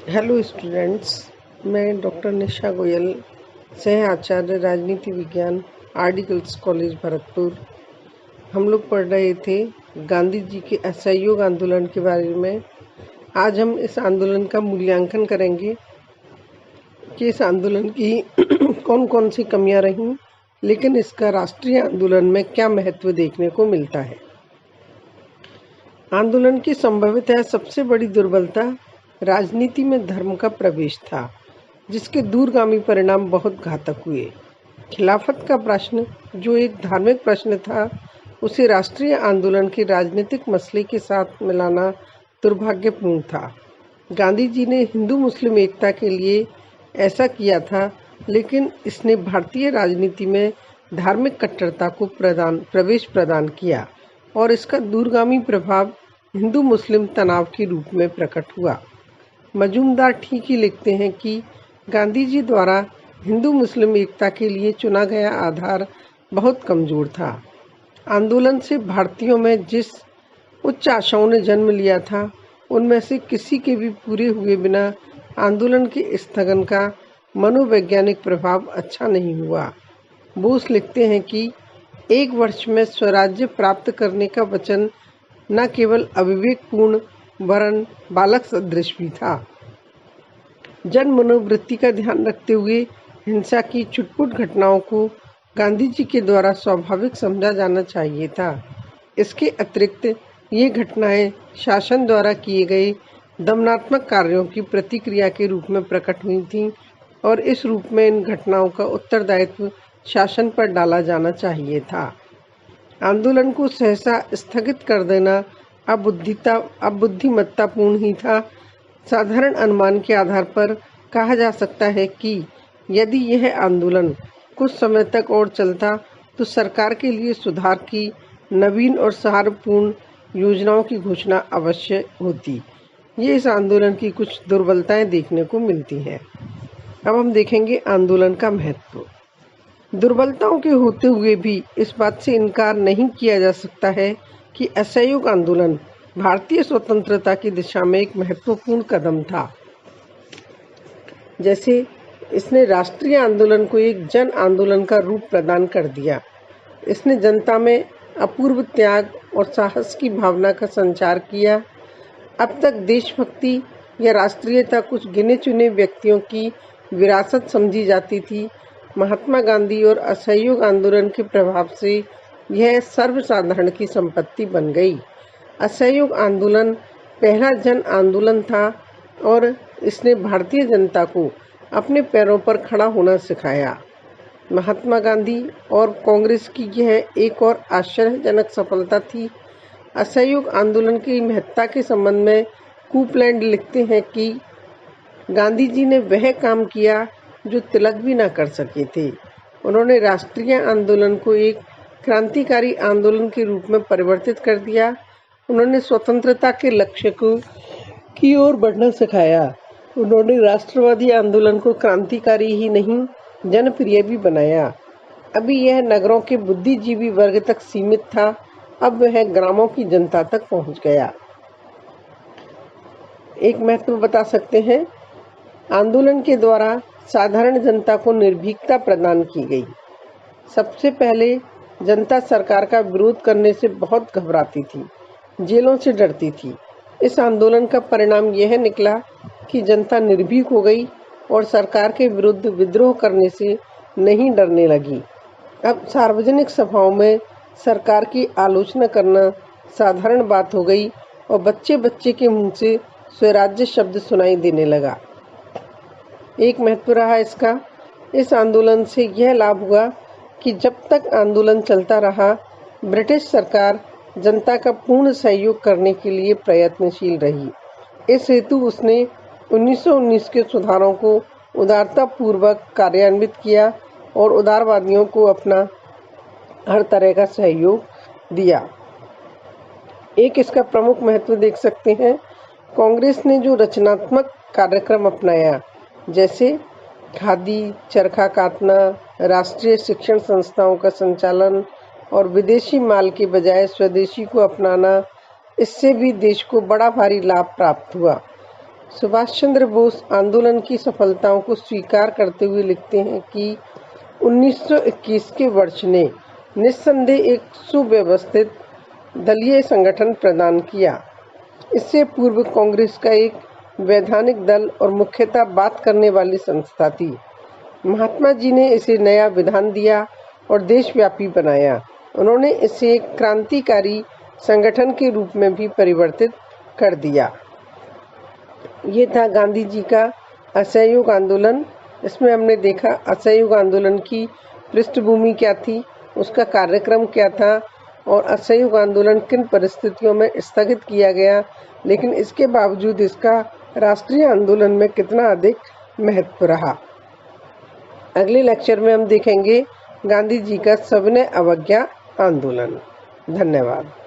Hello students, मैं doctor निशा गोयल, सह आचार्य राजनीति विज्ञान, आरडी गर्ल्स कॉलेज भरतपुर। हम लोग पढ़ रहे थे गांधी जी के असहयोग आंदोलन के बारे में। आज हम इस आंदोलन का मूल्यांकन करेंगे कि इस आंदोलन की कौन कौन सी कमियां रहीं, लेकिन इसका राष्ट्रीय आंदोलन में क्या महत्व देखने को मिलता है। आंदोलन की संभवतः सबसे बड़ी दुर्बलता राजनीति में धर्म का प्रवेश था, जिसके दूरगामी परिणाम बहुत घातक हुए। खिलाफत का प्रश्न, जो एक धार्मिक प्रश्न था, उसे राष्ट्रीय आंदोलन के राजनीतिक मसले के साथ मिलाना दुर्भाग्यपूर्ण था। गांधी जी ने हिंदू मुस्लिम एकता के लिए ऐसा किया था, लेकिन इसने भारतीय राजनीति में धार्मिक कट्टरता को प्रवेश प्रदान किया और इसका दूरगामी प्रभाव हिंदू मुस्लिम तनाव के रूप में प्रकट हुआ। मजूमदार ठीक ही लिखते हैं कि गांधी जी द्वारा हिंदू मुस्लिम एकता के लिए चुना गया आधार बहुत कमजोर था। आंदोलन से भारतीयों में जिस उच्च आशाओं ने जन्म लिया था, उनमें से किसी के भी पूरे हुए बिना आंदोलन के स्थगन का मनोवैज्ञानिक प्रभाव अच्छा नहीं हुआ। बोस लिखते हैं कि एक वर्ष में स्वराज्य प्राप्त करने का वचन न केवल अविवेकपूर्ण वरन बालक सदृश भी था। जन मनोवृत्ति का ध्यान रखते हुए हिंसा की छुटपुट घटनाओं को गांधी जी के द्वारा स्वाभाविक समझा जाना चाहिए था। इसके अतिरिक्त ये घटनाएं शासन द्वारा किए गए दमनात्मक कार्यों की प्रतिक्रिया के रूप में प्रकट हुई थीं और इस रूप में इन घटनाओं का उत्तरदायित्व शासन पर डाला जाना चाहिए था। आंदोलन को सहसा स्थगित कर देना अबुद्धिमत्तापूर्ण ही था। साधारण अनुमान के आधार पर कहा जा सकता है कि यदि यह आंदोलन कुछ समय तक और चलता तो सरकार के लिए सुधार की नवीन और सहारपूर्ण योजनाओं की घोषणा अवश्य होती। ये इस आंदोलन की कुछ दुर्बलताएं देखने को मिलती हैं। अब हम देखेंगे आंदोलन का महत्व। दुर्बलताओं के होते हुए भी इस बात से इनकार नहीं किया जा सकता है कि असहयोग आंदोलन भारतीय स्वतंत्रता की दिशा में एक महत्वपूर्ण कदम था। जैसे इसने राष्ट्रीय आंदोलन को एक जन आंदोलन का रूप प्रदान कर दिया। इसने जनता में अपूर्व त्याग और साहस की भावना का संचार किया। अब तक देशभक्ति या राष्ट्रीयता कुछ गिने चुने व्यक्तियों की विरासत समझी जाती थी। महात्मा गांधी और असहयोग आंदोलन के प्रभाव से यह सर्वसाधारण की संपत्ति बन गई। असहयोग आंदोलन पहला जन आंदोलन था और इसने भारतीय जनता को अपने पैरों पर खड़ा होना सिखाया। महात्मा गांधी और कांग्रेस की यह एक और आश्चर्यजनक सफलता थी। असहयोग आंदोलन की महत्ता के संबंध में कूपलैंड लिखते हैं कि गांधी जी ने वह काम किया जो तिलक भी न कर सके थे। उन्होंने राष्ट्रीय आंदोलन को एक क्रांतिकारी आंदोलन के रूप में परिवर्तित कर दिया। उन्होंने स्वतंत्रता के लक्ष्य की ओर बढ़ना सिखाया। उन्होंने राष्ट्रवादी आंदोलन को क्रांतिकारी ही नहीं, जनप्रिय भी बनाया। अभी यह नगरों के बुद्धिजीवी वर्ग तक सीमित था, अब वह ग्रामों की जनता तक पहुंच गया। एक महत्व बता सकते हैं, आंदोलन के द्वारा साधारण जनता को निर्भीकता प्रदान की गई। सबसे पहले जनता सरकार का विरोध करने से बहुत घबराती थी, जेलों से डरती थी। इस आंदोलन का परिणाम यह निकला कि जनता निर्भीक हो गई और सरकार के विरुद्ध विद्रोह करने से नहीं डरने लगी। अब सार्वजनिक सभाओं में सरकार की आलोचना करना साधारण बात हो गई और बच्चे बच्चे के मुंह से स्वराज्य शब्द सुनाई देने लगा। एक महत्व रहा इसका, इस आंदोलन से यह लाभ हुआ कि जब तक आंदोलन चलता रहा, ब्रिटिश सरकार जनता का पूर्ण सहयोग करने के लिए प्रयत्नशील रही। इस हेतु उसने 1919 के सुधारों को उदारतापूर्वक कार्यान्वित किया और उदारवादियों को अपना हर तरह का सहयोग दिया। एक इसका प्रमुख महत्व देख सकते हैं, कांग्रेस ने जो रचनात्मक कार्यक्रम अपनाया, जैसे खादी, चरखा कातना, राष्ट्रीय शिक्षण संस्थाओं का संचालन और विदेशी माल के बजाय स्वदेशी को अपनाना, इससे भी देश को बड़ा भारी लाभ प्राप्त हुआ। सुभाष चंद्र बोस आंदोलन की सफलताओं को स्वीकार करते हुए लिखते हैं कि 1921 के वर्ष ने निस्संदेह एक सुव्यवस्थित दलीय संगठन प्रदान किया। इससे पूर्व कांग्रेस का एक वैधानिक दल और मुख्यतः बात करने वाली संस्था थी। महात्मा जी ने इसे नया विधान दिया और देशव्यापी बनाया। उन्होंने इसे एक क्रांतिकारी संगठन के रूप में भी परिवर्तित कर दिया। ये था गांधी जी का असहयोग आंदोलन। इसमें हमने देखा असहयोग आंदोलन की पृष्ठभूमि क्या थी, उसका कार्यक्रम क्या था और असहयोग आंदोलन किन परिस्थितियों में स्थगित किया गया, लेकिन इसके बावजूद इसका राष्ट्रीय आंदोलन में कितना अधिक महत्व रहा। अगले लेक्चर में हम देखेंगे गांधी जी का सविनय अवज्ञा आंदोलन। धन्यवाद।